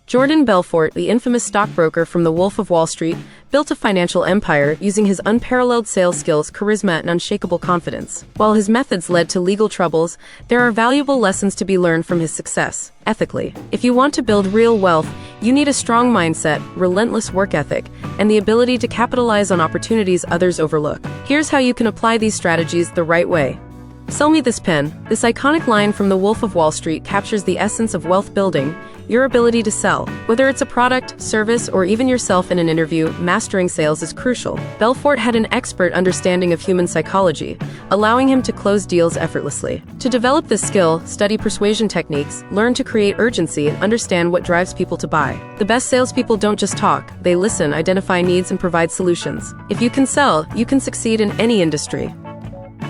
Jordan Belfort, the infamous stockbroker from The Wolf of Wall Street, built a financial empire using his unparalleled sales skills, charisma, and unshakable confidence. While his methods led to legal troubles, there are valuable lessons to be learned from his success, ethically. If you want to build real wealth, you need a strong mindset, relentless work ethic, and the ability to capitalize on opportunities others overlook. Here's how you can apply these strategies the right way. Sell me this pen. This iconic line from The Wolf of Wall Street captures the essence of wealth building: your ability to sell. Whether it's a product, service, or even yourself in an interview, mastering sales is crucial. Belfort had an expert understanding of human psychology, allowing him to close deals effortlessly. To develop this skill, study persuasion techniques, learn to create urgency, and understand what drives people to buy. The best salespeople don't just talk, they listen, identify needs, and provide solutions. If you can sell, you can succeed in any industry.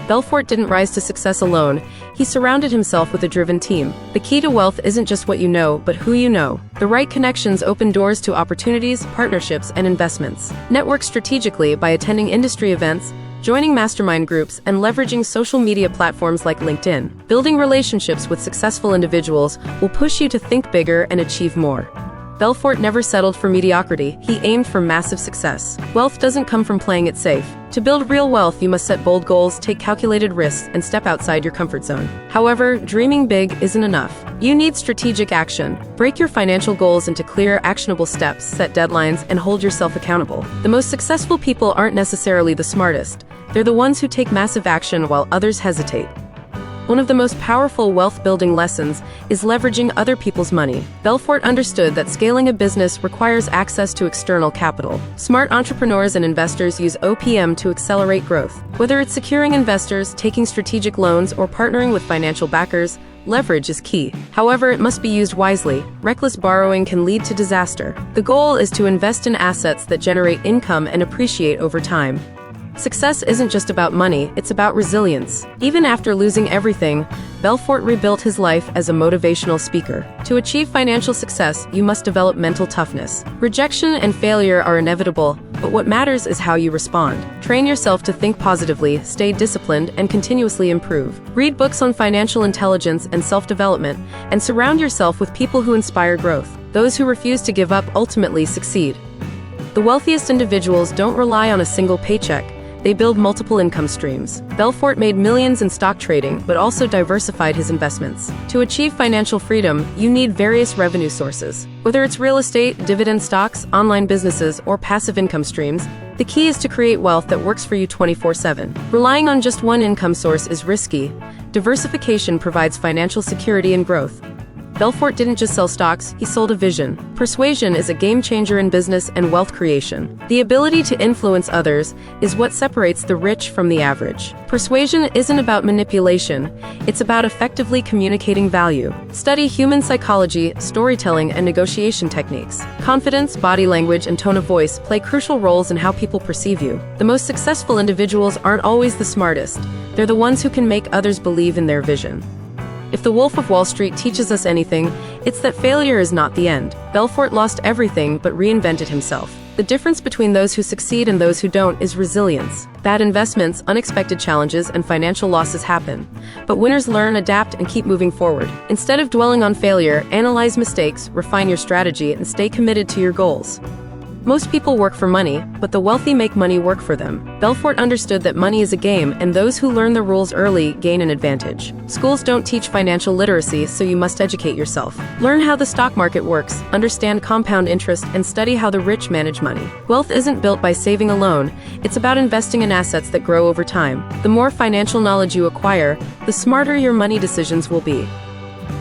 Belfort didn't rise to success alone. He surrounded himself with a driven team. The key to wealth isn't just what you know, but who you know. The right connections open doors to opportunities, partnerships, and investments. Network strategically by attending industry events, joining mastermind groups, and leveraging social media platforms like LinkedIn. Building relationships with successful individuals will push you to think bigger and achieve more. Belfort never settled for mediocrity. He aimed for massive success. Wealth doesn't come from playing it safe. To build real wealth, you must set bold goals, take calculated risks, and step outside your comfort zone. However, dreaming big isn't enough. You need strategic action. Break your financial goals into clear, actionable steps, set deadlines, and hold yourself accountable. The most successful people aren't necessarily the smartest. They're the ones who take massive action while others hesitate. One of the most powerful wealth-building lessons is leveraging other people's money. Belfort understood that scaling a business requires access to external capital. Smart entrepreneurs and investors use OPM to accelerate growth. Whether it's securing investors, taking strategic loans, or partnering with financial backers, leverage is key. However, it must be used wisely. Reckless borrowing can lead to disaster. The goal is to invest in assets that generate income and appreciate over time. Success isn't just about money, it's about resilience. Even after losing everything, Belfort rebuilt his life as a motivational speaker. To achieve financial success, you must develop mental toughness. Rejection and failure are inevitable, but what matters is how you respond. Train yourself to think positively, stay disciplined, and continuously improve. Read books on financial intelligence and self-development, and surround yourself with people who inspire growth. Those who refuse to give up ultimately succeed. The wealthiest individuals don't rely on a single paycheck. They build multiple income streams. Belfort made millions in stock trading, but also diversified his investments. To achieve financial freedom, you need various revenue sources. Whether it's real estate, dividend stocks, online businesses, or passive income streams, the key is to create wealth that works for you 24/7. Relying on just one income source is risky. Diversification provides financial security and growth. Belfort didn't just sell stocks, he sold a vision. Persuasion is a game changer in business and wealth creation. The ability to influence others is what separates the rich from the average. Persuasion isn't about manipulation, it's about effectively communicating value. Study human psychology, storytelling, and negotiation techniques. Confidence, body language, and tone of voice play crucial roles in how people perceive you. The most successful individuals aren't always the smartest. They're the ones who can make others believe in their vision. If the Wolf of Wall Street teaches us anything, it's that failure is not the end. Belfort lost everything but reinvented himself. The difference between those who succeed and those who don't is resilience. Bad investments, unexpected challenges, and financial losses happen. But winners learn, adapt, and keep moving forward. Instead of dwelling on failure, analyze mistakes, refine your strategy, and stay committed to your goals. Most people work for money, but the wealthy make money work for them. Belfort understood that money is a game, and those who learn the rules early gain an advantage. Schools don't teach financial literacy, so you must educate yourself. Learn how the stock market works, understand compound interest, and study how the rich manage money. Wealth isn't built by saving alone, it's about investing in assets that grow over time. The more financial knowledge you acquire, the smarter your money decisions will be.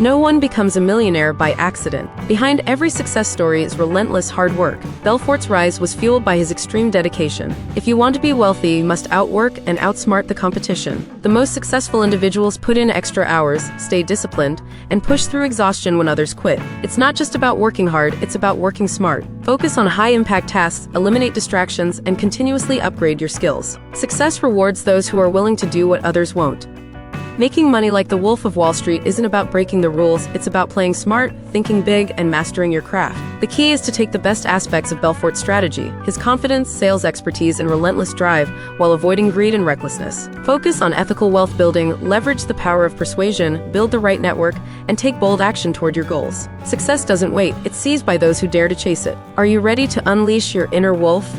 No one becomes a millionaire by accident. Behind every success story is relentless hard work. Belfort's rise was fueled by his extreme dedication. If you want to be wealthy, you must outwork and outsmart the competition. The most successful individuals put in extra hours, stay disciplined, and push through exhaustion when others quit. It's not just about working hard, it's about working smart. Focus on high-impact tasks, eliminate distractions, and continuously upgrade your skills. Success rewards those who are willing to do what others won't. Making money like the Wolf of Wall Street isn't about breaking the rules, it's about playing smart, thinking big, and mastering your craft. The key is to take the best aspects of Belfort's strategy, his confidence, sales expertise, and relentless drive, while avoiding greed and recklessness. Focus on ethical wealth building, leverage the power of persuasion, build the right network, and take bold action toward your goals. Success doesn't wait, it's seized by those who dare to chase it. Are you ready to unleash your inner wolf?